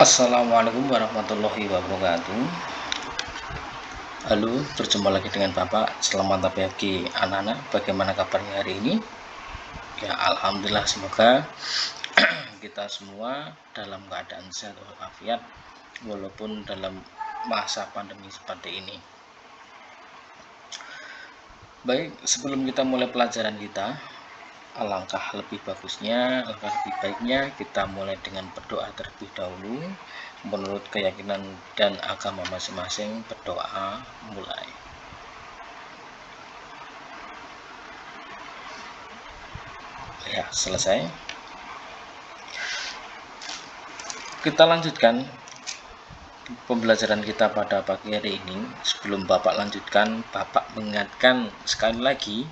Assalamualaikum warahmatullahi wabarakatuh. Halo, berjumpa lagi dengan Bapak. Selamat pagi anak-anak. Bagaimana kabarnya hari ini? Ya, alhamdulillah, semoga kita semua dalam keadaan sehat walafiat walaupun dalam masa pandemi seperti ini. Baik, sebelum kita mulai pelajaran kita, alangkah lebih baiknya kita mulai dengan berdoa terlebih dahulu. Menurut keyakinan dan agama masing-masing, berdoa mulai. Ya, selesai. Kita lanjutkan pembelajaran kita pada pagi hari ini. Sebelum Bapak lanjutkan, Bapak mengingatkan sekali lagi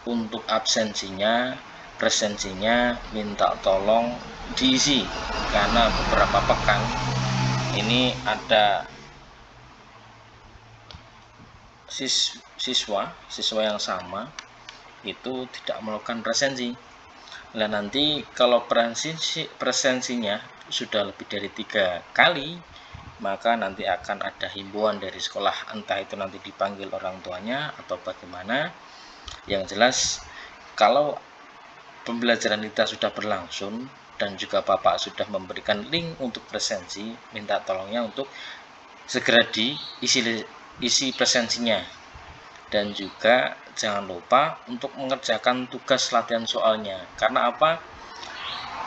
untuk absensinya, presensinya minta tolong diisi, karena beberapa pekan ini ada siswa yang sama itu tidak melakukan presensi. Nah, nanti kalau presensinya sudah lebih dari 3 kali, maka nanti akan ada himbauan dari sekolah, entah itu nanti dipanggil orang tuanya atau bagaimana. Yang jelas, kalau pembelajaran kita sudah berlangsung dan juga Bapak sudah memberikan link untuk presensi, minta tolongnya untuk segera diisi presensinya. Dan juga jangan lupa untuk mengerjakan tugas latihan soalnya. Karena apa?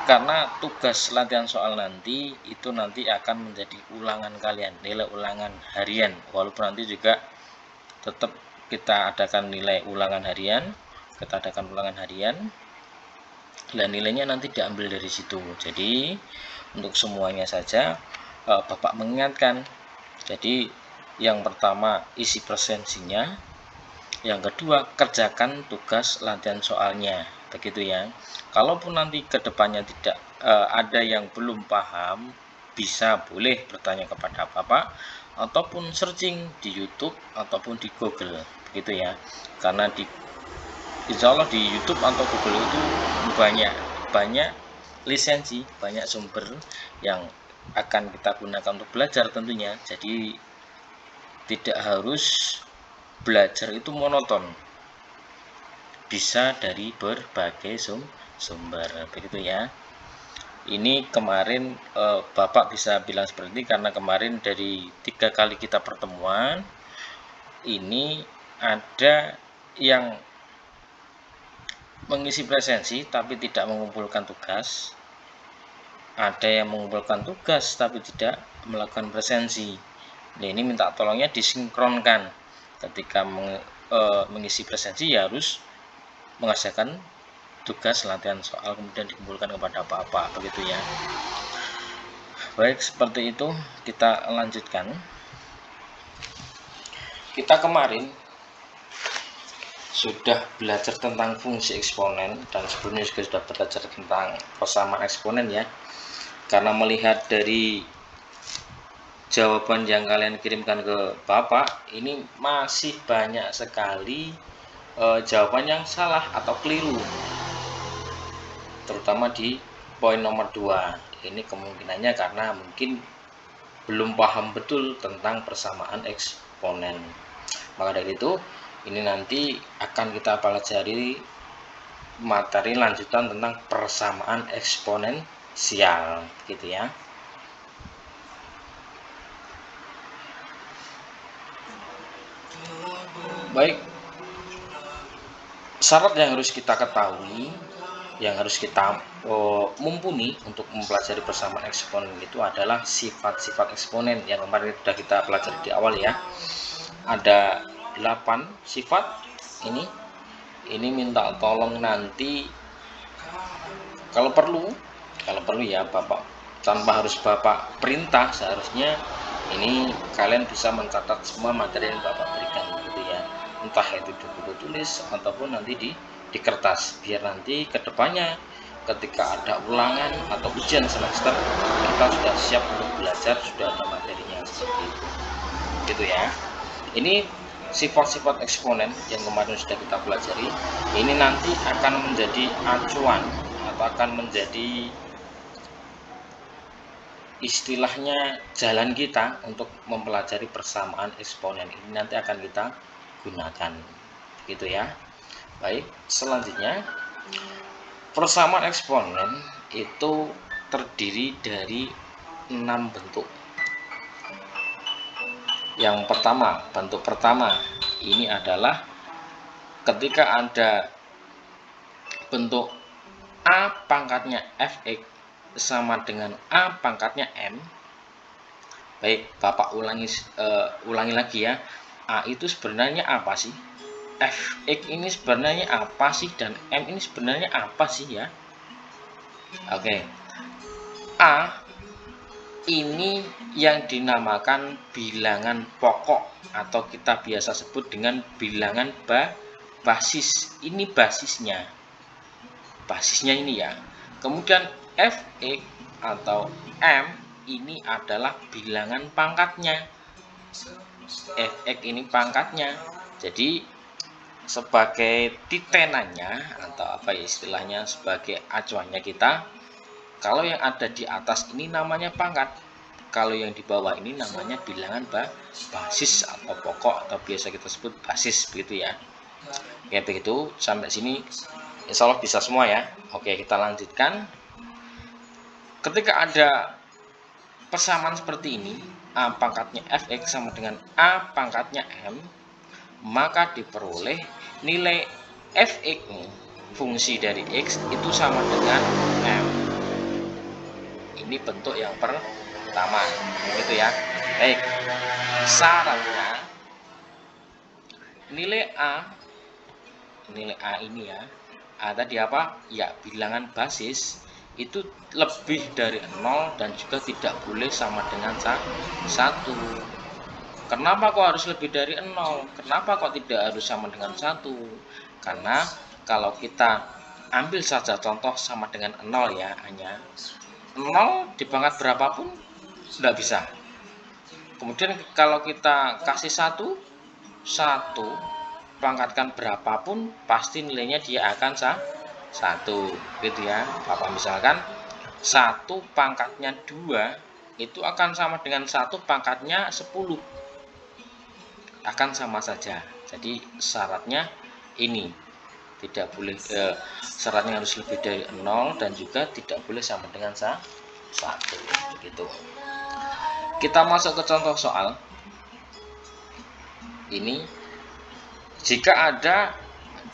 Karena tugas latihan soal nanti itu nanti akan menjadi ulangan kalian, nilai ulangan harian. Walaupun nanti juga tetap kita adakan ulangan harian, dan nilainya nanti diambil dari situ. Jadi untuk semuanya saja Bapak mengingatkan. Jadi yang pertama isi presensinya, yang kedua kerjakan tugas latihan soalnya, begitu ya. Kalaupun nanti kedepannya tidak ada yang belum paham, boleh bertanya kepada Bapak ataupun searching di YouTube ataupun di Google, begitu ya. Karena insya Allah di YouTube atau Google itu banyak lisensi, banyak sumber yang akan kita gunakan untuk belajar tentunya. Jadi tidak harus belajar itu monoton, bisa dari berbagai sumber, begitu ya. Ini kemarin Bapak bisa bilang seperti ini karena kemarin dari 3 kali kita pertemuan ini ada yang mengisi presensi tapi tidak mengumpulkan tugas, ada yang mengumpulkan tugas tapi tidak melakukan presensi. Nah, ini minta tolongnya disinkronkan. Ketika mengisi presensi ya harus mengerjakan tugas latihan soal kemudian dikumpulkan kepada Bapak, begitu ya. Baik, seperti itu kita lanjutkan. Kita kemarin sudah belajar tentang fungsi eksponen dan sebelumnya juga sudah belajar tentang persamaan eksponen ya. Karena melihat dari jawaban yang kalian kirimkan ke Bapak, ini masih banyak sekali jawaban yang salah atau keliru, terutama di poin nomor 2. Ini kemungkinannya karena mungkin belum paham betul tentang persamaan eksponen. Maka dari itu, ini nanti akan kita pelajari materi lanjutan tentang persamaan eksponensial, gitu ya. Baik, syarat yang harus kita ketahui, yang harus kita mumpuni untuk mempelajari persamaan eksponen itu adalah sifat-sifat eksponen yang kemarin sudah kita pelajari di awal ya. Ada 8 sifat. Ini minta tolong nanti kalau perlu ya Bapak, tanpa harus Bapak perintah, seharusnya ini kalian bisa mencatat semua materi yang Bapak berikan, gitu ya. Entah itu di buku tulis ataupun nanti di kertas, biar nanti kedepannya ketika ada ulangan atau ujian semester kita sudah siap untuk belajar, sudah ada materinya seperti itu, gitu ya. Ini sifat-sifat eksponen yang kemarin sudah kita pelajari, ini nanti akan menjadi acuan atau akan menjadi istilahnya jalan kita untuk mempelajari persamaan eksponen ini nanti akan kita gunakan, gitu ya. Baik, selanjutnya persamaan eksponen itu terdiri dari 6 bentuk. Yang pertama, bentuk pertama ini adalah ketika ada bentuk A pangkatnya fx sama dengan A pangkatnya M. Baik, Bapak ulangi lagi ya. A itu sebenarnya apa sih? Fx ini sebenarnya apa sih? Dan M ini sebenarnya apa sih ya? Oke. A ini yang dinamakan bilangan pokok atau kita biasa sebut dengan bilangan basis. Ini basisnya. Basisnya ini ya. Kemudian fx atau M ini adalah bilangan pangkatnya. Fx ini pangkatnya. Jadi sebagai titenannya atau apa ya istilahnya, sebagai acuannya kita, kalau yang ada di atas ini namanya pangkat, kalau yang di bawah ini namanya bilangan basis atau pokok atau biasa kita sebut basis, begitu ya. Kayak begitu, sampai sini insya Allah bisa semua ya. Oke, kita lanjutkan. Ketika ada persamaan seperti ini, A pangkatnya fx sama dengan A pangkatnya M, maka diperoleh nilai fx fungsi dari x itu sama dengan M. Ini bentuk yang pertama, gitu ya. Baik, syaratnya nilai A ini ya, A tadi apa? Ya, bilangan basis itu lebih dari 0 dan juga tidak boleh sama dengan 1. Kenapa kok harus lebih dari 0? Kenapa kok tidak harus sama dengan 1? Karena kalau kita ambil saja contoh sama dengan 0 ya, hanya 0 di pangkat berapapun tidak bisa. Kemudian kalau kita kasih 1 pangkatkan berapapun pasti nilainya dia akan 1, gitu ya. Bapak misalkan 1 pangkatnya 2 itu akan sama dengan 1 pangkatnya 10, akan sama saja. Jadi syaratnya ini tidak boleh syaratnya harus lebih dari 0 dan juga tidak boleh sama dengan 1, begitu. Kita masuk ke contoh soal ini. Jika ada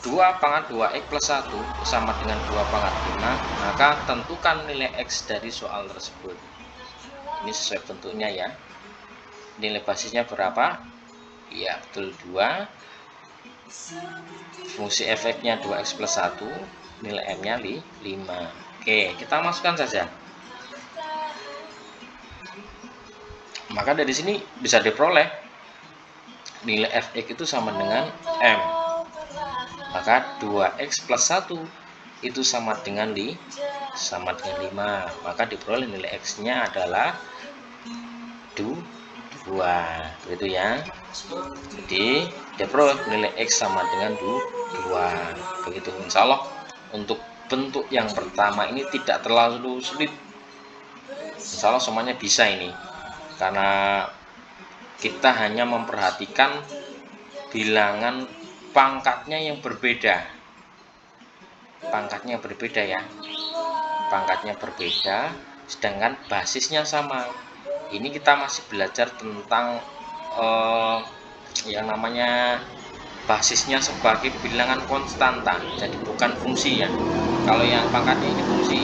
2 pangkat 2x plus 1 sama dengan 2 pangkat 5, maka tentukan nilai x dari soal tersebut. Ini sesuai bentuknya ya. Nilai basisnya berapa? Ya, betul 2. Fungsi fx-nya 2x plus 1, nilai m-nya 5. Oke, kita masukkan saja. Maka dari sini bisa diperoleh nilai fx itu sama dengan m. Maka 2x plus 1 itu sama dengan 5. Maka diperoleh nilai x-nya adalah 2, begitu ya. Jadi diperoleh nilai x sama dengan 2, begitu. Insya Allah untuk bentuk yang pertama ini tidak terlalu sulit. Insya Allah semuanya bisa ini, karena kita hanya memperhatikan bilangan pangkatnya yang berbeda. Pangkatnya berbeda ya. Pangkatnya berbeda, sedangkan basisnya sama. Ini kita masih belajar tentang yang namanya basisnya sebagai bilangan konstanta, jadi bukan fungsi ya. Kalau yang pangkatnya ini fungsi,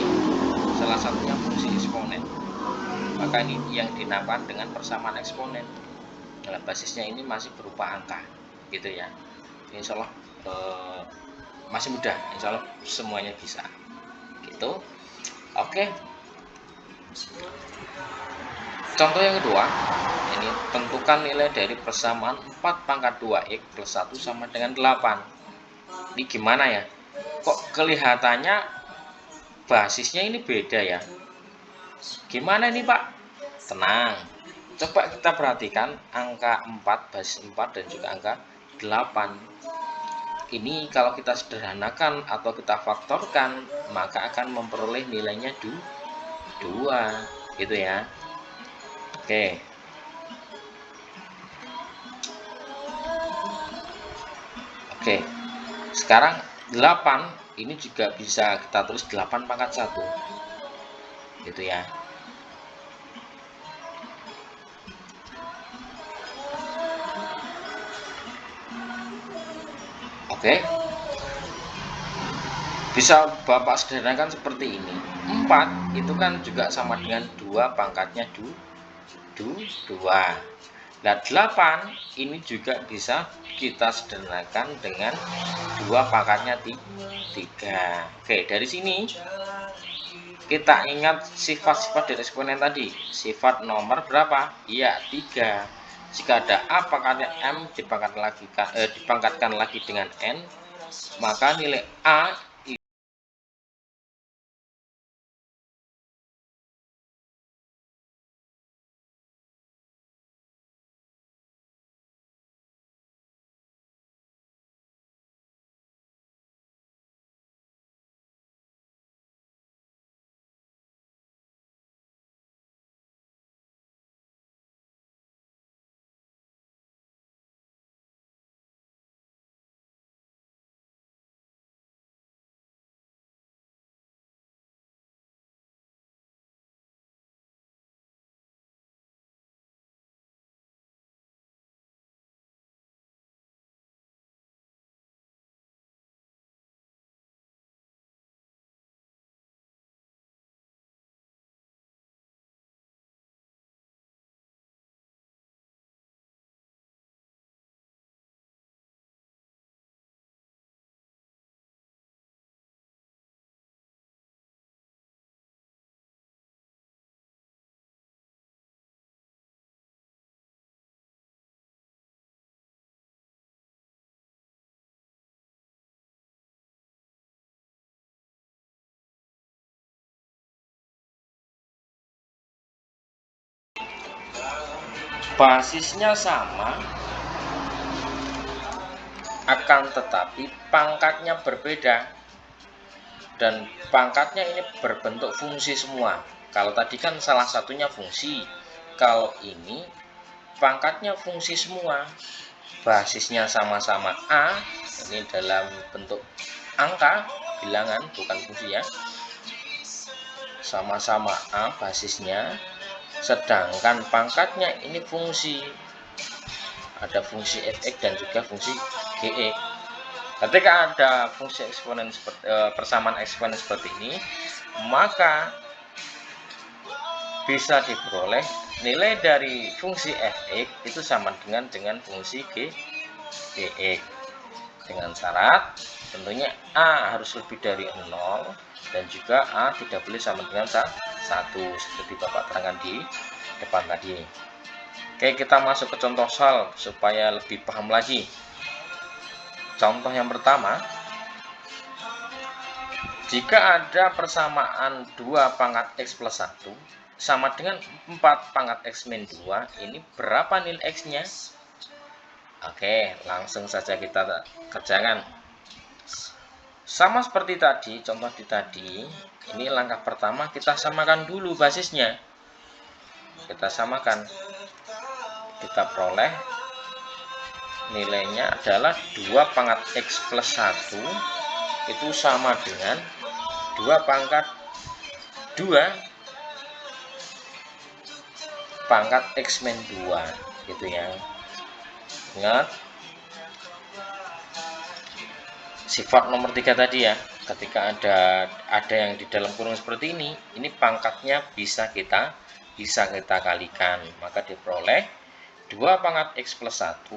salah satunya fungsi eksponen, maka ini yang dinamakan dengan persamaan eksponen. Dalam basisnya ini masih berupa angka, gitu ya. Insya Allah masih mudah, insya Allah semuanya bisa, gitu. Oke. Contoh yang kedua, ini tentukan nilai dari persamaan 4 pangkat 2x plus 1 sama dengan 8. Ini gimana ya? Kok kelihatannya basisnya ini beda ya? Gimana ini Pak? Tenang. Coba kita perhatikan angka 4, basis 4 dan juga angka 8. Ini kalau kita sederhanakan atau kita faktorkan, maka akan memperoleh nilainya 2, gitu ya. Oke, sekarang 8 ini juga bisa kita tulis 8 pangkat 1 gitu ya. Oke, bisa Bapak sederhanakan seperti ini. 4 itu kan juga sama dengan 2 pangkatnya 2. Nah, 8 ini juga bisa kita sederhanakan dengan 2 pangkatnya 3. Oke, dari sini kita ingat sifat-sifat dari eksponen tadi. Sifat nomor berapa? Iya, 3. Jika ada A pangkatnya M dipangkatkan lagi dengan N, maka nilai A basisnya sama, akan tetapi pangkatnya berbeda, dan pangkatnya ini berbentuk fungsi semua. Kalau tadi kan salah satunya fungsi, kalau ini pangkatnya fungsi semua. Basisnya sama-sama A, ini dalam bentuk angka, bilangan bukan fungsi ya. Sama-sama A basisnya, sedangkan pangkatnya ini fungsi. Ada fungsi fx dan juga fungsi gx. Ketika ada fungsi eksponen persamaan eksponen seperti ini, maka bisa diperoleh nilai dari fungsi fx itu sama dengan fungsi gx, dengan syarat tentunya a harus lebih dari 0 dan juga a tidak boleh sama dengan 1, seperti Bapak terangkan di depan tadi. Oke, kita masuk ke contoh soal supaya lebih paham lagi. Contoh yang pertama, jika ada persamaan 2 pangkat x plus 1 sama dengan 4 pangkat x min 2, ini berapa nilai x-nya? Oke, langsung saja kita kerjakan. Sama seperti tadi, contoh tadi, ini langkah pertama kita samakan dulu basisnya. Kita samakan. Kita peroleh nilainya adalah 2 pangkat x plus 1 itu sama dengan 2 pangkat 2 pangkat x min 2 gitu ya. Ingat sifat nomor 3 tadi ya, ketika ada yang di dalam kurung seperti ini pangkatnya bisa kita kalikan, maka diperoleh 2 pangkat x plus 1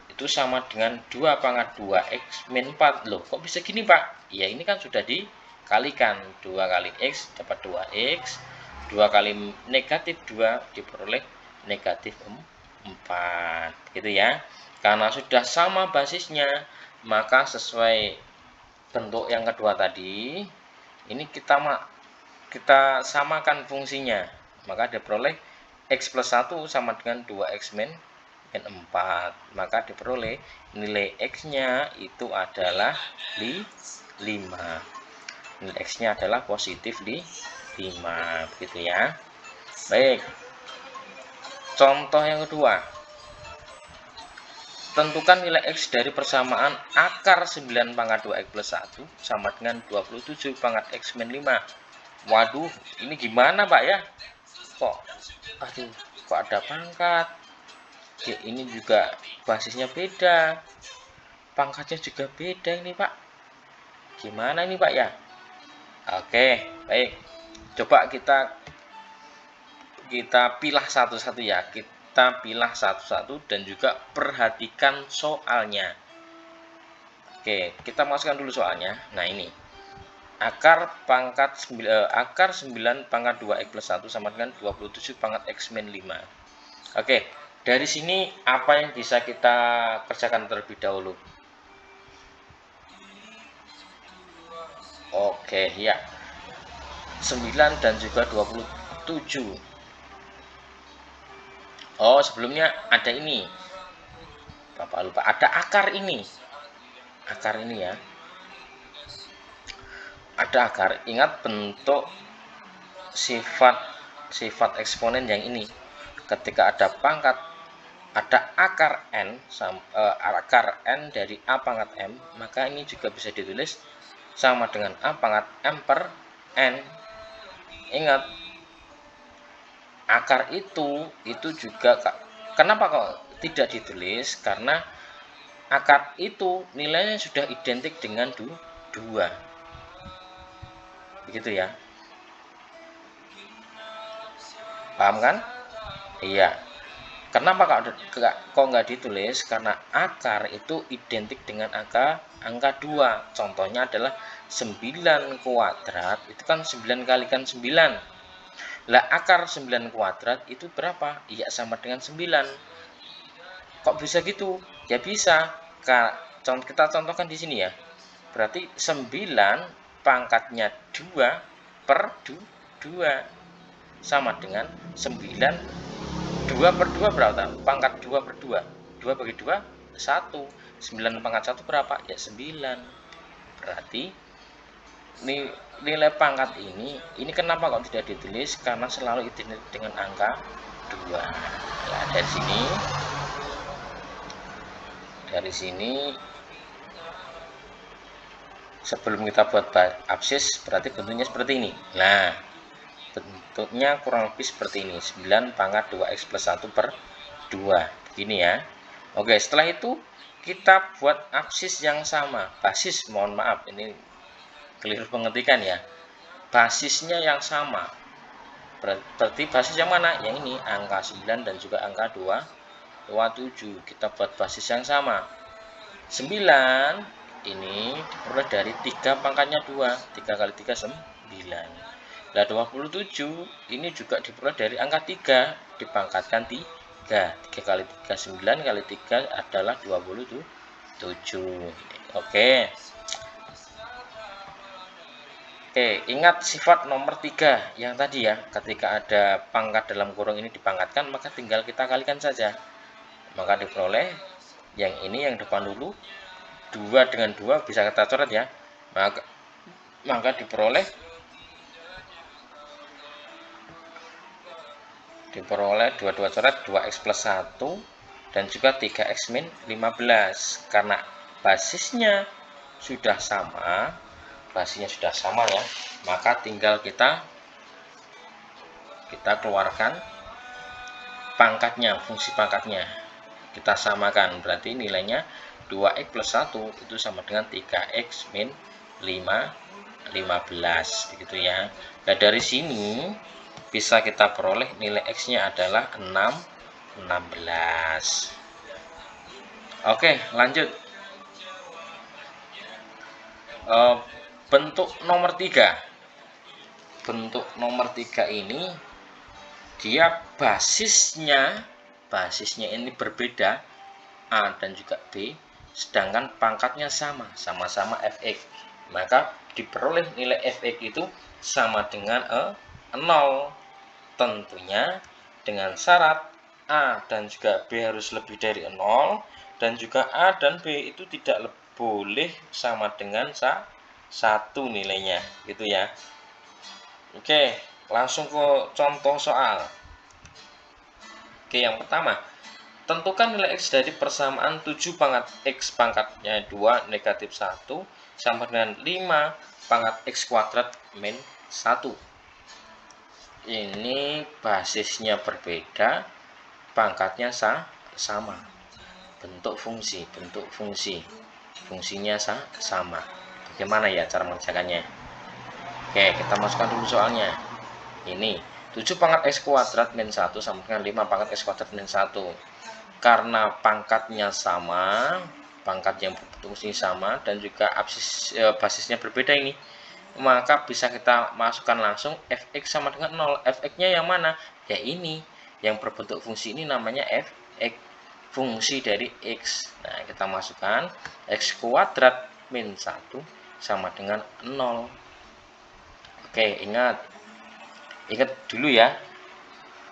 itu sama dengan 2 pangkat 2x min 4. Loh, kok bisa gini Pak? Ya ini kan sudah dikalikan, 2 kali x dapat 2x, 2 kali negatif 2 diperoleh negatif 4 gitu ya. Karena sudah sama basisnya, maka sesuai bentuk yang kedua tadi, ini kita samakan fungsinya, maka diperoleh x plus 1 sama dengan 2x min 4, maka diperoleh nilai x-nya itu adalah 5. Nilai x-nya adalah positif 5, begitu ya. Baik, Contoh yang kedua, tentukan nilai X dari persamaan akar 9 pangkat 2X plus 1 sama dengan 27 pangkat X min 5. Waduh, ini gimana Pak ya? Aduh, kok ada pangkat? Ya, ini juga basisnya beda, pangkatnya juga beda ini Pak. Gimana ini Pak ya? Oke, baik. Coba kita pilah satu-satu ya. Kita pilah satu-satu dan juga perhatikan soalnya. Oke, kita masukkan dulu soalnya. Nah, ini. Akar 9 pangkat 2X plus 1 sama dengan 27 pangkat X min 5. Oke, dari sini apa yang bisa kita kerjakan terlebih dahulu? Oke, ya. 9 dan juga 27. Oh, sebelumnya ada ini. Bapak lupa, ada akar ini. Akar ini ya. Ada akar. Ingat bentuk sifat eksponen yang ini. Ketika ada pangkat, ada akar n akar n dari a pangkat m, maka ini juga bisa ditulis sama dengan a pangkat m per n. Ingat, akar itu juga kenapa kok tidak ditulis? Karena akar itu nilainya sudah identik dengan 2. Begitu ya. Paham kan? Iya. Kenapa kok nggak ditulis? Karena akar itu identik dengan angka 2. Contohnya adalah 9 kuadrat, itu kan 9 kalikan 9. Lah, akar 9 kuadrat itu berapa? Iya, sama dengan 9. Kok bisa gitu? Ya bisa. Kita contohkan di sini ya. Berarti 9 pangkatnya 2 per 2 sama dengan 9. 2 per 2 berapa? Pangkat 2 per 2. 2 bagi 2, 1. 9 pangkat 1 berapa? Ya 9. Berarti nilai pangkat ini kenapa kok tidak ditulis? Karena selalu identik dengan angka 2. Ya, dari sini sebelum kita buat absis, berarti bentuknya seperti ini. Nah, bentuknya kurang lebih seperti ini. 9 pangkat 2X plus 1 per 2. Begini ya. Oke, setelah itu kita buat absis yang sama. Basis, mohon maaf, ini keliru pengetikan ya. Basisnya yang sama. Berarti basis yang mana? Yang ini, angka 9 dan juga angka 27. Kita buat basis yang sama. 9 ini diperoleh dari 3 pangkatnya 2. 3 kali 3, 9. Nah, 27 ini juga diperoleh dari angka 3 dipangkatkan 3. 3 kali 3, 9 kali 3 adalah 27. Oke, ingat sifat nomor 3 yang tadi ya. Ketika ada pangkat dalam kurung ini dipangkatkan, maka tinggal kita kalikan saja. Maka diperoleh yang ini yang depan dulu. 2 dengan 2 bisa kita coret ya. Maka diperoleh 22 coret 2x plus 1 dan juga 3x min 15. Karena basisnya sudah sama, ya, maka tinggal kita keluarkan pangkatnya, fungsi pangkatnya kita samakan. Berarti nilainya 2x plus 1 itu sama dengan 3x min 15, begitu ya. Nah, dari sini bisa kita peroleh nilai X-nya adalah 16. Oke, lanjut. Bentuk nomor 3. Bentuk nomor 3 ini dia basisnya ini berbeda, A dan juga B, sedangkan pangkatnya sama-sama fx. Maka diperoleh nilai fx itu sama dengan 0. Tentunya dengan syarat A dan juga B harus lebih dari 0, dan juga A dan B itu tidak boleh sama dengan 1 nilainya, gitu ya. Oke, langsung ke contoh soal. Oke, yang pertama, tentukan nilai X dari persamaan 7 pangkat X pangkatnya 2 negatif 1 sama dengan 5 pangkat X kuadrat min 1. Ini basisnya berbeda, pangkatnya sama. Bentuk fungsinya sama. Bagaimana ya cara mengerjakannya? Oke, kita masukkan dulu soalnya. Ini 7 pangkat X kuadrat min 1 sama dengan 5 pangkat X kuadrat min 1. Karena pangkatnya sama, pangkat yang berfungsi sama, dan juga basisnya berbeda ini, maka bisa kita masukkan langsung fx sama dengan 0. Fx-nya yang mana? Ya ini, yang berbentuk fungsi ini namanya fx, fungsi dari x. Nah, kita masukkan x kuadrat min 1 sama dengan 0. Oke, ingat dulu ya,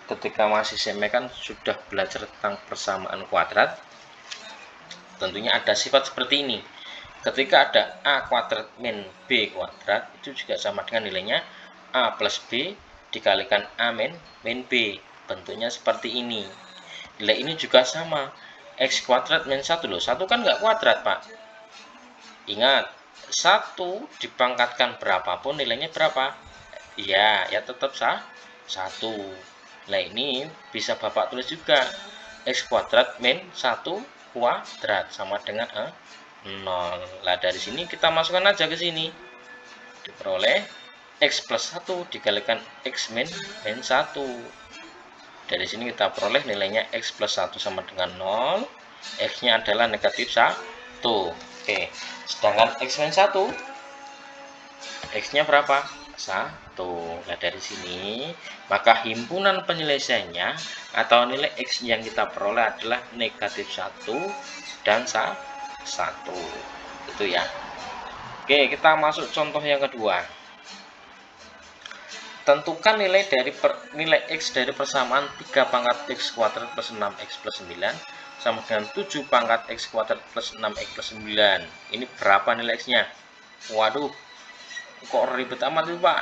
ketika masih SMP kan sudah belajar tentang persamaan kuadrat. Tentunya ada sifat seperti ini. Ketika ada a kuadrat min b kuadrat, itu juga sama dengan nilainya a plus b dikalikan a min b. Bentuknya seperti ini. Nilai ini juga sama, x kuadrat min 1. Loh, 1 kan nggak kuadrat, Pak. Ingat, 1 dipangkatkan berapapun nilainya berapa? Ya tetap 1. Nah, ini bisa Bapak tulis juga, x kuadrat min 1 kuadrat sama dengan 0. Nah, dari sini kita masukkan aja ke sini. Diperoleh x plus 1 dikalikan x min 1. Dari sini kita peroleh nilainya x plus 1 sama dengan 0. X-nya adalah negatif 1. Oke, sedangkan x min 1, X-nya berapa? 1. Nah, dari sini maka himpunan penyelesaiannya atau nilai X yang kita peroleh adalah negatif 1 dan 1. Itu ya. Oke, kita masuk contoh yang kedua. Tentukan nilai X dari persamaan 3 pangkat X kuadrat plus 6X plus 9 sama dengan 7 pangkat X kuadrat plus 6X plus 9. Ini berapa nilai X-nya? Waduh, kok ribet amat itu, Pak?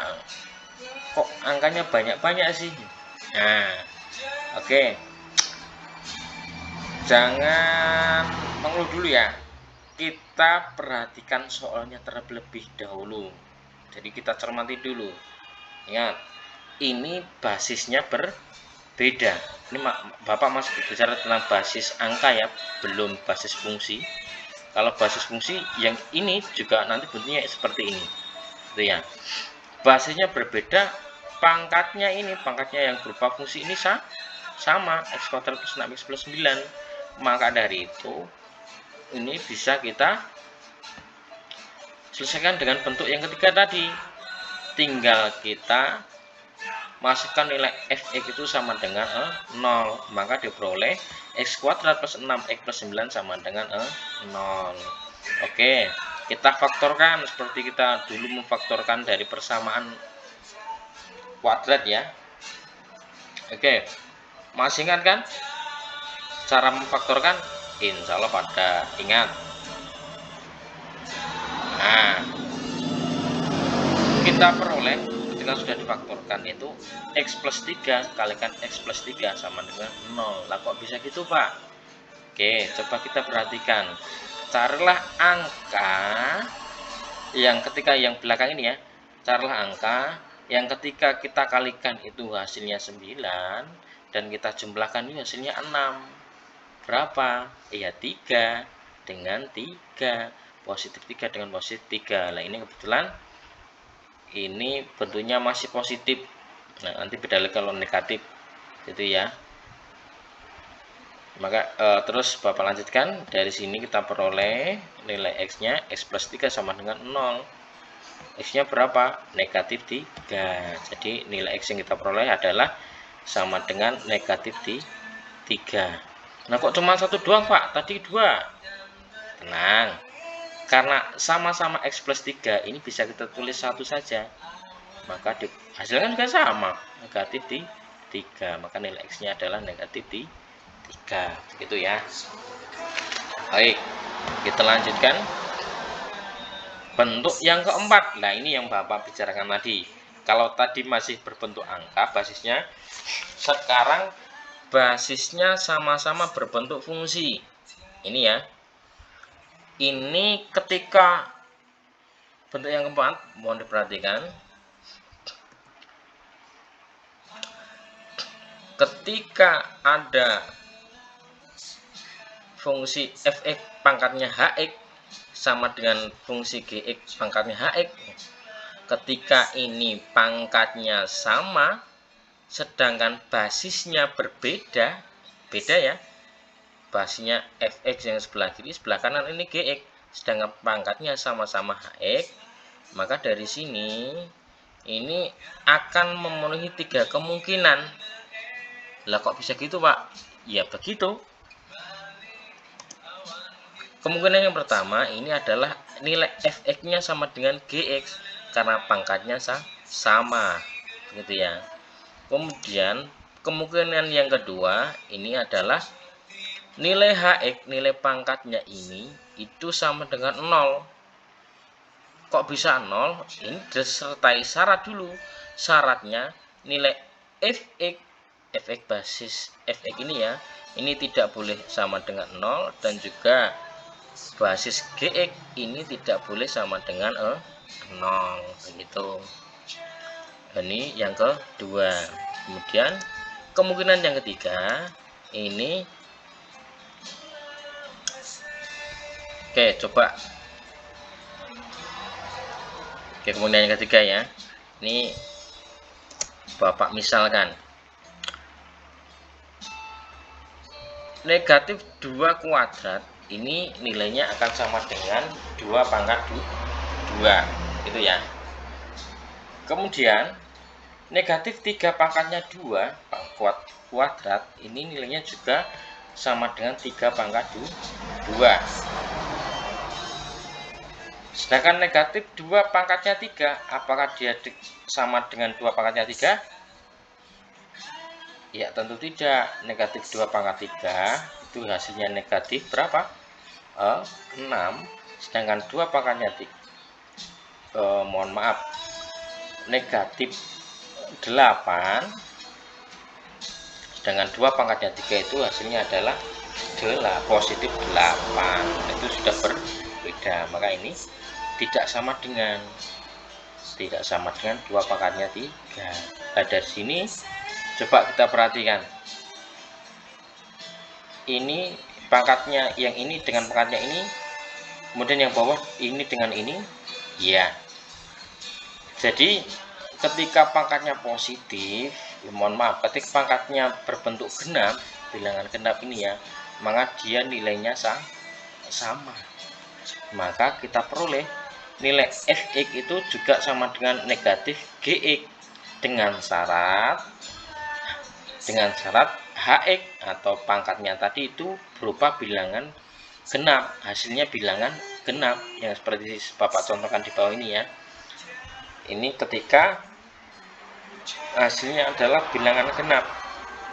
Kok angkanya banyak-banyak sih? Nah, oke. Jangan mengeluh dulu ya. Kita perhatikan soalnya terlebih dahulu. Jadi kita cermati dulu. Ingat, ini basisnya berbeda. Ini Bapak masih bicara tentang basis angka ya, belum basis fungsi. Kalau basis fungsi yang ini juga nanti bentuknya seperti ini. Gitu ya. Basisnya berbeda, pangkatnya yang berupa fungsi ini sama, x kuadrat plus 6x plus 9. Maka dari itu ini bisa kita selesaikan dengan bentuk yang ketiga tadi. Tinggal kita masukkan nilai fx itu sama dengan 0, maka diperoleh x kuadrat plus 6x plus 9 sama dengan 0. Oke, kita faktorkan seperti kita dulu memfaktorkan dari persamaan kuadrat ya. Oke, masih ingat kan cara memfaktorkan? Insya Allah pada ingat. Nah, kita peroleh ketika sudah difaktorkan itu x plus 3 kalikan x plus 3 sama dengan 0. Lah kok bisa gitu, Pak? Oke, coba kita perhatikan. Carilah angka yang ketika yang belakang ini ya. Carilah angka yang ketika kita kalikan itu hasilnya 9 dan kita jumlahkan itu hasilnya 6. Berapa? Ya 3 dengan 3. Positif 3 dengan positif 3. Nah, ini kebetulan ini bentuknya masih positif. Nah, nanti beda lagi kalau negatif gitu ya. Maka terus Bapak lanjutkan. Dari sini kita peroleh nilai X-nya x plus 3 sama dengan 0. X-nya berapa? Negatif 3. Jadi nilai X yang kita peroleh adalah sama dengan negatif 3. Nah, kok cuma satu doang, Pak? Tadi 2. Tenang, karena sama-sama x plus 3 ini bisa kita tulis satu saja, maka hasilnya juga sama, negatif 3. Maka nilai X nya adalah negatif 3. Begitu ya. Baik, kita lanjutkan bentuk yang keempat. Nah, ini yang Bapak bicarakan tadi. Kalau tadi masih berbentuk angka basisnya, sekarang basisnya sama-sama berbentuk fungsi. Ini ya. Ini ketika bentuk yang keempat, mohon diperhatikan. Ketika ada fungsi fx pangkatnya hx sama dengan fungsi gx pangkatnya hx, ketika ini pangkatnya sama sedangkan basisnya berbeda, beda ya, basisnya fx yang sebelah kiri, sebelah kanan ini gx, sedangkan pangkatnya sama-sama hx, maka dari sini ini akan memenuhi 3 kemungkinan. Lah kok bisa gitu Pak? Ya begitu. Kemungkinan yang pertama ini adalah nilai fx-nya sama dengan gx karena pangkatnya sama, gitu ya. Kemudian kemungkinan yang kedua ini adalah nilai hx, nilai pangkatnya ini itu sama dengan 0. Kok bisa 0? Ini disertai syarat dulu. Syaratnya nilai fx basis fx ini ya, ini tidak boleh sama dengan 0, dan juga basis gx ini tidak boleh sama dengan 0, begitu. Ini yang kedua. Kemudian kemungkinan yang ketiga ini, oke, coba. Oke, kemudian yang ketiga ya, ini Bapak misalkan negatif 2 kuadrat ini nilainya akan sama dengan 2 pangkat 2, gitu ya. Kemudian negatif 3 pangkatnya 2 kuadrat ini nilainya juga sama dengan 3 pangkat 2. Sedangkan negatif 2 pangkatnya 3, apakah dia sama dengan 2 pangkatnya 3? Ya tentu tidak. Negatif 2 pangkat 3 itu hasilnya negatif berapa? 6. Sedangkan 2 pangkatnya 3, mohon maaf, negatif 8, sedangkan 2 pangkatnya 3 itu hasilnya adalah positif 8. Itu sudah berbeda, maka ini tidak sama dengan 2 pangkatnya 3. Nah, dari sini coba kita perhatikan, ini pangkatnya yang ini dengan pangkatnya ini, kemudian yang bawah ini dengan ini ya. Jadi ketika pangkatnya positif, mohon maaf, ketika pangkatnya berbentuk genap, bilangan genap ini ya, maka dia nilainya sama. Maka kita peroleh nilai fx itu juga sama dengan negatif gx dengan syarat hx atau pangkatnya tadi itu berupa bilangan genap, hasilnya bilangan genap yang seperti Bapak contohkan di bawah ini ya. Ini ketika hasilnya adalah bilangan genap.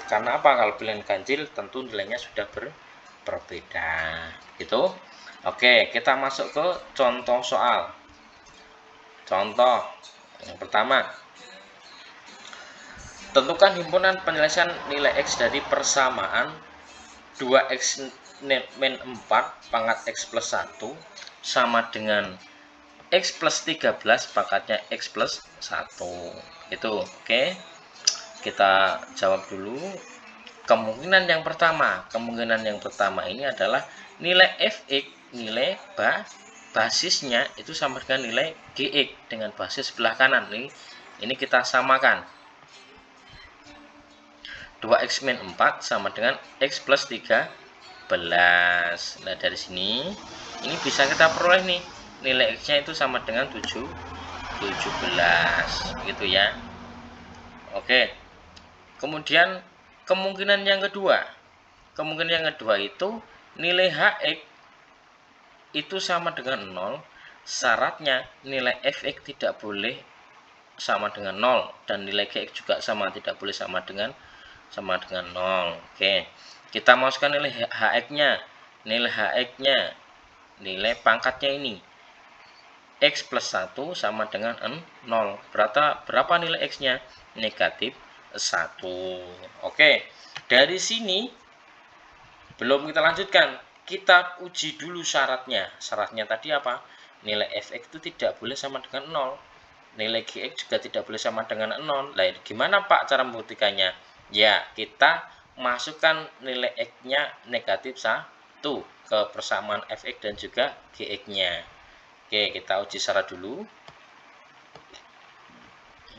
Karena apa? Kalau bilangan ganjil tentu nilainya sudah berbeda, gitu. Oke, kita masuk ke contoh soal. Contoh yang pertama, tentukan himpunan penyelesaian nilai X dari persamaan 2X min 4 pangkat X plus 1 sama dengan X plus 13 pangkatnya X plus 1. Itu oke. Kita jawab dulu. Kemungkinan yang pertama ini adalah nilai fx, nilai basisnya itu sama dengan nilai gx dengan basis sebelah kanan. Ini kita samakan. 2x min 4 sama dengan x plus 13. Nah, dari sini ini bisa kita peroleh nih, nilai x-nya itu sama dengan 17, gitu ya. Oke. Kemudian kemungkinan yang kedua itu nilai hx itu sama dengan 0. Syaratnya nilai fx tidak boleh sama dengan 0 dan nilai gx juga tidak boleh sama dengan 0. Oke, kita masukkan nilai hx-nya. Nilai pangkatnya ini x plus 1 sama dengan 0. Berapa nilai x-nya? Negatif 1. Oke, dari sini belum kita lanjutkan, kita uji dulu syaratnya. Syaratnya tadi apa? Nilai fx itu tidak boleh sama dengan 0. Nilai gx juga tidak boleh sama dengan 0. Nah, gimana Pak cara membuktikannya? Ya, kita masukkan nilai x-nya negatif 1 ke persamaan fx dan juga gx-nya. Oke, kita uji syarat dulu.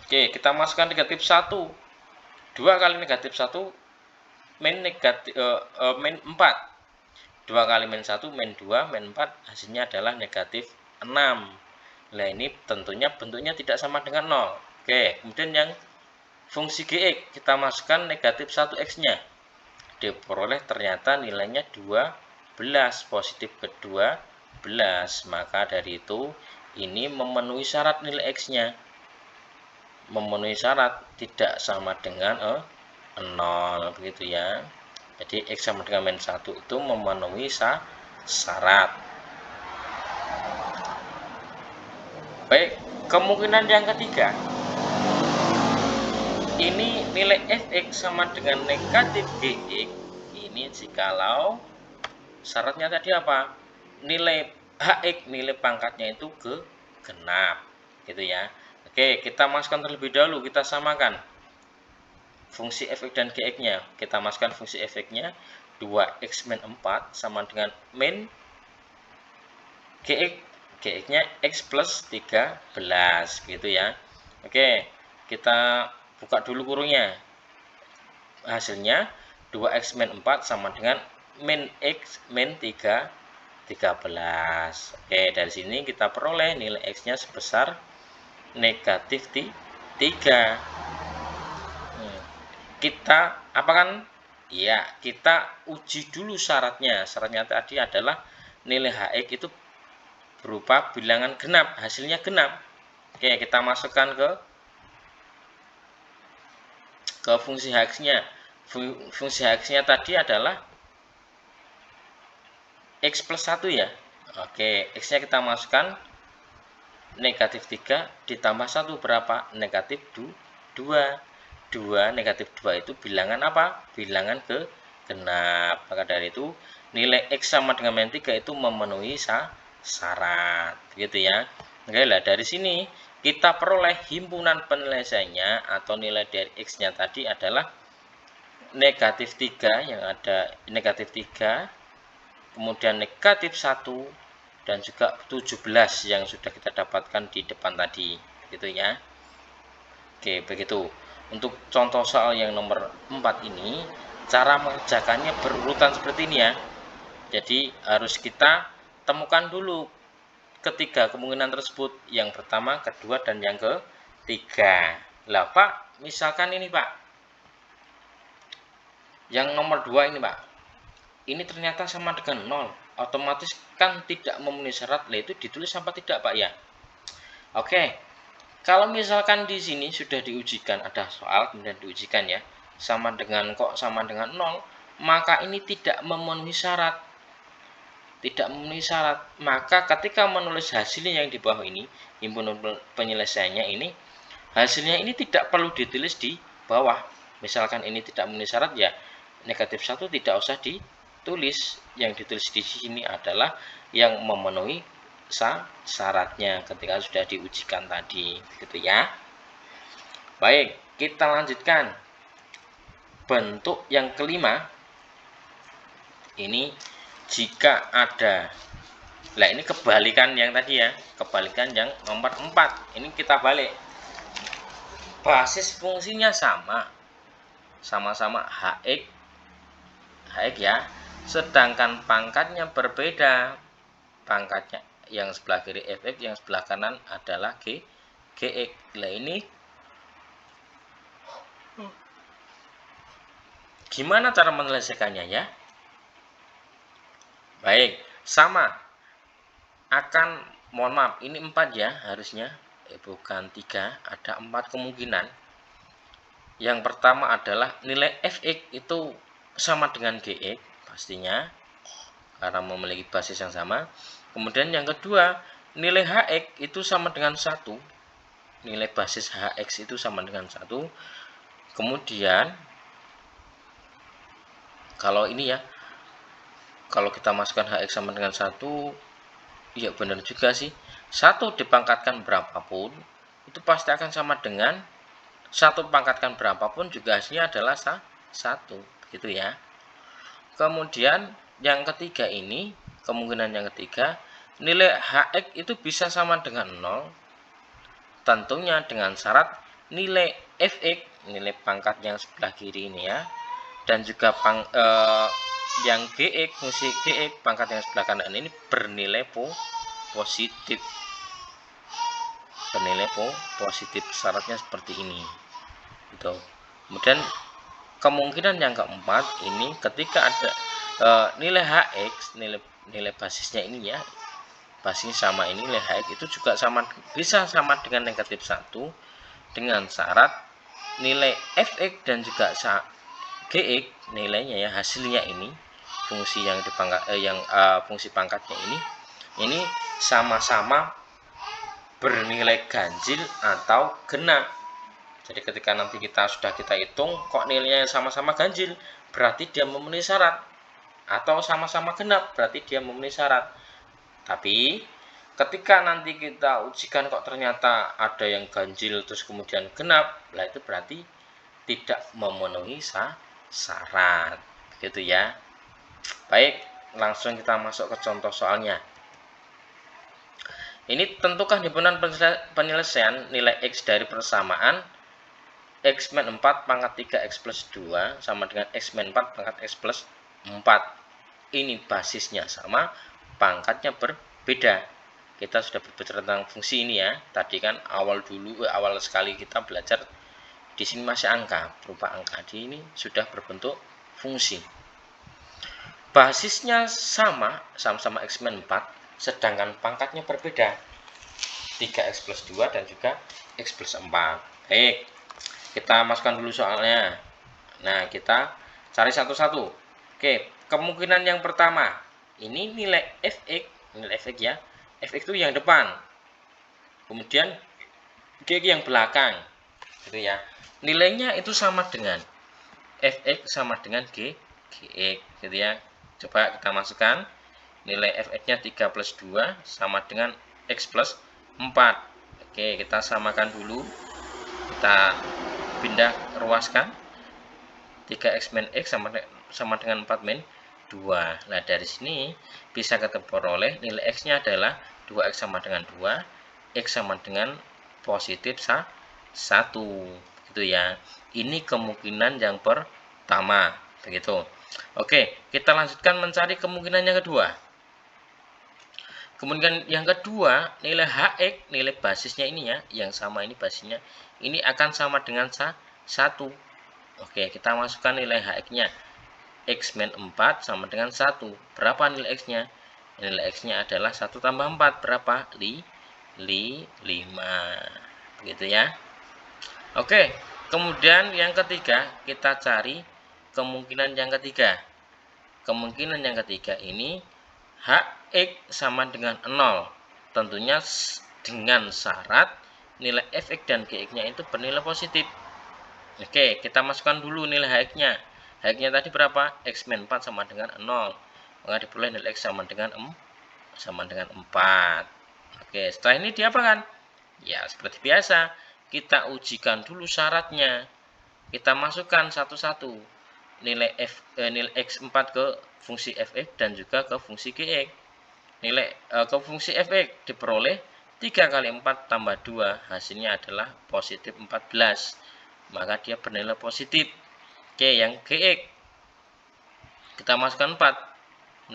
Oke, kita masukkan negatif 1. 2 kali negatif 1 min negatif min 4. 2 kali min 1 min 2 min 4 hasilnya adalah negatif 6. Nah, ini tentunya bentuknya tidak sama dengan 0. Oke, kemudian yang fungsi gx kita masukkan negatif 1x-nya. Diperoleh ternyata nilainya 12, positif ke 12. Maka dari itu ini memenuhi syarat nilai x-nya. Memenuhi syarat tidak sama dengan 0 begitu ya. Jadi x sama dengan min 1 itu memenuhi syarat. Baik, kemungkinan yang ketiga, ini nilai fx sama dengan negatif gx. Ini jikalau syaratnya tadi apa? Nilai hx, nilai pangkatnya itu genap, gitu ya. Oke, kita masukkan terlebih dahulu, kita samakan fungsi fx dan gx-nya. Kita masukkan fungsi fx-nya 2x min 4 sama dengan min gx-nya x plus 13 gitu ya. Oke, kita buka dulu kurungnya. Hasilnya 2x min 4 sama dengan min x min 13. Oke, dari sini kita peroleh nilai x-nya sebesar negatif 3. Kita apa kan? Ya, kita uji dulu syaratnya. Syaratnya tadi adalah nilai hx itu berupa bilangan genap, hasilnya genap. Oke, kita masukkan ke fungsi hx-nya. Fungsi hx-nya tadi adalah x plus 1 ya. Oke, x-nya kita masukkan negatif 3 ditambah 1 berapa? Negatif 2. 2 negatif 2 itu bilangan apa? Bilangan genap. Maka dari itu nilai x sama dengan min 3 itu memenuhi syarat, gitu ya. Oke lah, dari sini kita peroleh himpunan penyelesaiannya atau nilai dari x-nya tadi adalah negatif 3 yang ada negatif 3, kemudian negatif 1 dan juga 17 yang sudah kita dapatkan di depan tadi, gitu ya. Oke, begitu. Untuk contoh soal yang nomor 4 ini, cara mengerjakannya berurutan seperti ini ya. Jadi harus kita temukan dulu ketiga kemungkinan tersebut. Yang pertama, kedua, dan yang ketiga. Lah Pak, misalkan ini Pak, yang nomor 2 ini Pak, ini ternyata sama dengan 0. Otomatis kan tidak memenuhi syarat. Lah itu ditulis apa tidak Pak ya? Oke. Kalau misalkan di sini sudah diujikan, ada soal kemudian diujikan ya, sama dengan 0, maka ini tidak memenuhi syarat. Tidak memenuhi syarat. Maka ketika menulis hasilnya yang di bawah ini, himpunan penyelesaiannya ini, hasilnya ini tidak perlu ditulis di bawah. Misalkan ini tidak memenuhi syarat ya, negatif 1 tidak usah ditulis. Yang ditulis di sini adalah yang memenuhi syaratnya ketika sudah diujikan tadi, gitu ya. Baik, kita lanjutkan bentuk yang kelima. Ini jika ada, nah ini kebalikan yang tadi ya, kebalikan yang nomor 4. Ini kita balik, basis fungsinya sama-sama hx ya, sedangkan pangkatnya berbeda. Pangkatnya yang sebelah kiri fx, yang sebelah kanan adalah gx. Nah ini gimana cara menyelesaikannya ya? Baik, sama akan, mohon maaf, ini 4 ya harusnya, bukan 3, ada 4 kemungkinan. Yang pertama adalah nilai fx itu sama dengan gx pastinya, karena memiliki basis yang sama. Kemudian yang kedua, nilai hx itu sama dengan 1. Nilai basis hx itu sama dengan 1. Kemudian kalau ini ya, kalau kita masukkan HX sama dengan 1, ya benar juga sih. 1 dipangkatkan berapapun itu pasti akan sama dengan 1 pangkatkan berapapun juga hasilnya adalah 1, gitu ya. Kemudian yang ketiga ini, kemungkinan yang ketiga, nilai HX itu bisa sama dengan 0, tentunya dengan syarat nilai Fx, nilai pangkat yang sebelah kiri ini ya, dan juga yang Gx, fungsi Gx pangkat yang sebelah kanan ini bernilai positif. Bernilai positif, syaratnya seperti ini. Gitu. Kemudian kemungkinan yang keempat ini ketika ada nilai Hx, nilai basisnya ini ya, basisnya sama ini, nilai Hx itu juga bisa sama dengan negatif 1 dengan syarat nilai Fx dan juga Gx nilainya ya, hasilnya ini fungsi yang fungsi pangkatnya ini sama-sama bernilai ganjil atau genap. Jadi ketika nanti sudah kita hitung kok nilainya sama-sama ganjil, berarti dia memenuhi syarat, atau sama-sama genap berarti dia memenuhi syarat. Tapi ketika nanti kita ujikan kok ternyata ada yang ganjil terus kemudian genap, lah itu berarti tidak memenuhi syarat, gitu ya. Baik, langsung kita masuk ke contoh soalnya. Ini tentukan himpunan penyelesaian nilai X dari persamaan X min 4 pangkat 3 X plus 2 sama dengan X min 4 pangkat X plus 4. Ini basisnya sama, pangkatnya berbeda. Kita sudah berbicara tentang fungsi ini ya. Tadi kan awal sekali kita belajar, di sini masih angka, berupa angka. Di ini sudah berbentuk fungsi. Basisnya sama-sama X min 4, sedangkan pangkatnya berbeda, 3X plus 2 dan juga X plus 4. Baik, kita masukkan dulu soalnya. Nah, kita cari satu-satu. Oke, kemungkinan yang pertama, ini nilai Fx ya. Fx itu yang depan, kemudian Gx yang belakang, gitu ya. Nilainya itu sama dengan Fx sama dengan Gx, gitu ya. Coba kita masukkan. Nilai Fx-nya 3 plus 2 sama dengan X plus 4. Oke, kita samakan dulu. Kita pindah ruaskan. 3X min X sama dengan 4 min 2. Nah, dari sini bisa kita peroleh nilai X-nya adalah 2X sama dengan 2, X sama dengan positif 1. Gitu ya. Ini kemungkinan yang pertama. Begitu. Oke, kita lanjutkan mencari kemungkinan yang kedua. Kemudian yang kedua, nilai Hx, nilai basisnya ini ya, yang sama ini basisnya, ini akan sama dengan 1. Oke, kita masukkan nilai Hx-nya. X min 4 sama dengan 1. Berapa nilai X-nya? Nilai X-nya adalah 1 tambah 4. Berapa? 5. Begitu ya. Oke, kemudian yang ketiga, kita cari kemungkinan yang ketiga. Kemungkinan yang ketiga ini, Hx sama dengan 0, tentunya dengan syarat nilai Fx dan Gx-nya itu bernilai positif. Oke, kita masukkan dulu nilai Hx-nya. Hx-nya tadi berapa? X min 4 sama dengan 0. Maka diperoleh nilai X sama dengan 4. Oke, setelah ini diapakan? Ya, seperti biasa, kita ujikan dulu syaratnya. Kita masukkan satu-satu. Nilai X4 ke fungsi Fx dan juga ke fungsi Gx. Nilai ke fungsi Fx diperoleh 3 kali 4 tambah 2, hasilnya adalah positif 14. Maka dia bernilai positif. Oke, yang Gx kita masukkan 4.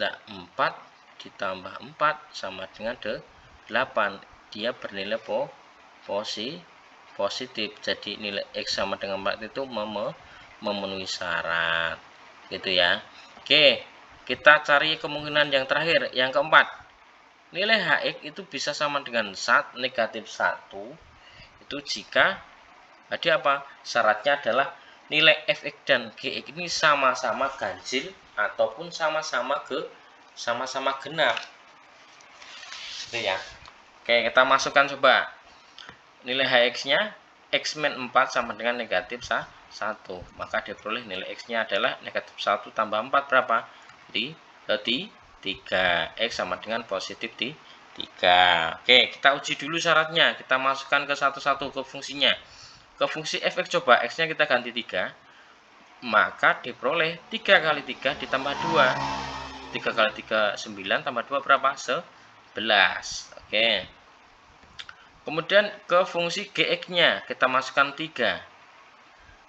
Nah, 4 ditambah 4 sama dengan 8. Dia bernilai positif. Jadi nilai X sama dengan 4 itu memenuhi syarat, gitu ya. Oke, kita cari kemungkinan yang terakhir, yang keempat. Nilai Hx itu bisa sama dengan negatif 1 itu jika ada apa? Syaratnya adalah nilai Fx dan Gx ini sama-sama ganjil ataupun sama-sama genap, gitu ya. Oke, kita masukkan coba. Nilai Hx-nya X min 4 sama dengan negatif 1. 1, maka diperoleh nilai X-nya adalah negatif 1 tambah 4 berapa? 3. X sama dengan positif 3. Oke, kita uji dulu syaratnya. Kita masukkan ke satu-satu ke fungsinya. Ke fungsi f(x) coba, X-nya kita ganti 3, maka diperoleh 3 kali 3 ditambah 2. 3 kali 3, 9, tambah 2 berapa? 11. Oke. Kemudian ke fungsi gx-nya kita masukkan 3.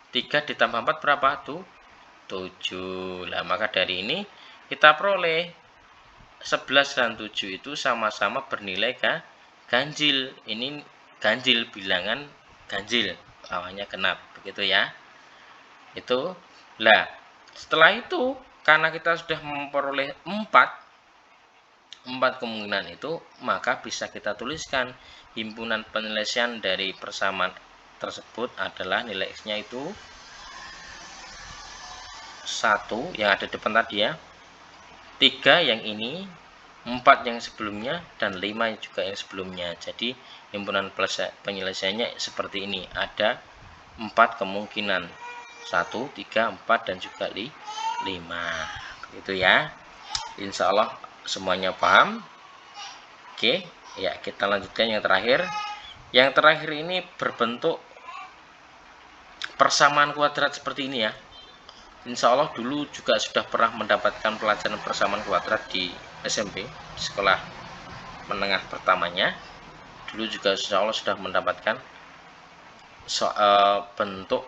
3 ditambah 4 berapa? 7. Nah, maka dari ini kita peroleh 11 dan 7 itu sama-sama bernilai ganjil. Ini ganjil, bilangan ganjil, awalnya genap, begitu ya. Itu. Nah, setelah itu karena kita sudah memperoleh 4 kemungkinan itu, maka bisa kita tuliskan himpunan penyelesaian dari persamaan tersebut adalah nilai X-nya itu 1 yang ada di depan tadi ya, 3 yang ini, 4 yang sebelumnya, dan 5 juga yang sebelumnya. Jadi himpunan penyelesaiannya seperti ini, ada 4 kemungkinan, 1, 3, 4, dan juga 5. Begitu ya. Insya Allah semuanya paham. Oke, ya kita lanjutkan yang terakhir. Yang terakhir ini berbentuk persamaan kuadrat seperti ini ya. Insya Allah dulu juga sudah pernah mendapatkan pelajaran persamaan kuadrat di SMP, sekolah menengah pertamanya. Dulu juga insya Allah sudah mendapatkan bentuk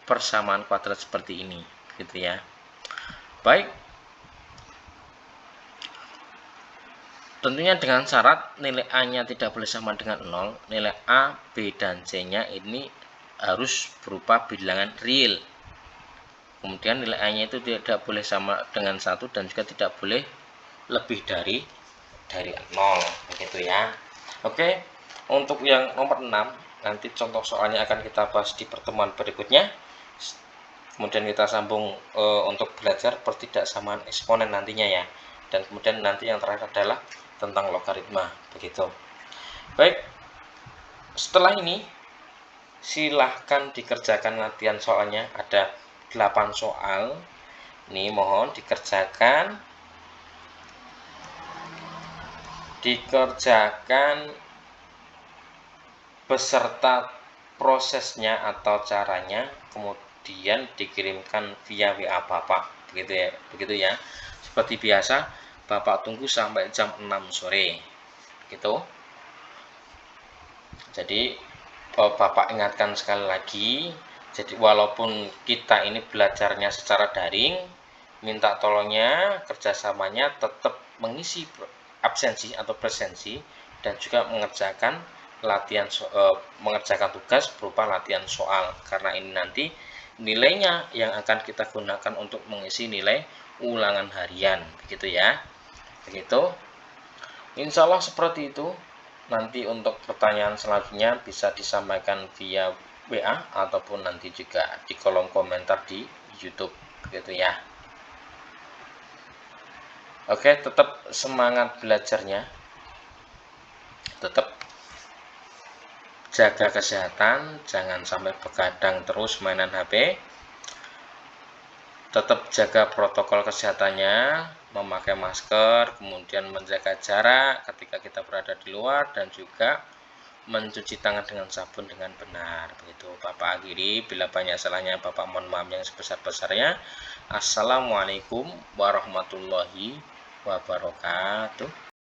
persamaan kuadrat seperti ini, gitu ya. Baik, tentunya dengan syarat nilai A-nya tidak boleh sama dengan 0. Nilai A, B, dan C-nya ini harus berupa bilangan real. Kemudian nilai A-nya itu tidak boleh sama dengan 1 dan juga tidak boleh lebih dari 0, begitu ya. Oke, untuk yang nomor 6 nanti contoh soalnya akan kita bahas di pertemuan berikutnya. Kemudian kita sambung untuk belajar pertidaksamaan eksponen nantinya ya. Dan kemudian nanti yang terakhir adalah tentang logaritma, begitu. Baik, setelah ini silahkan dikerjakan latihan soalnya, ada 8 soal. Ini mohon dikerjakan beserta prosesnya atau caranya, kemudian dikirimkan via WA Bapak, begitu ya. Seperti biasa, Bapak tunggu sampai jam 6 sore, gitu. Jadi Bapak ingatkan sekali lagi, jadi walaupun kita ini belajarnya secara daring, minta tolongnya kerjasamanya tetap mengisi absensi atau presensi dan juga mengerjakan tugas berupa latihan soal, karena ini nanti nilainya yang akan kita gunakan untuk mengisi nilai ulangan harian, begitu ya. Begitu. Insya Allah seperti itu. Nanti untuk pertanyaan selanjutnya bisa disampaikan via WA ataupun nanti juga di kolom komentar di YouTube, gitu ya. Oke, tetap semangat belajarnya. Tetap jaga kesehatan, jangan sampai begadang terus mainan HP. Tetap jaga protokol kesehatannya, memakai masker, kemudian menjaga jarak ketika kita berada di luar, dan juga mencuci tangan dengan sabun dengan benar. Begitu Bapak akhiri, bila banyak salahnya Bapak mohon maaf yang sebesar-besarnya. Assalamualaikum warahmatullahi wabarakatuh.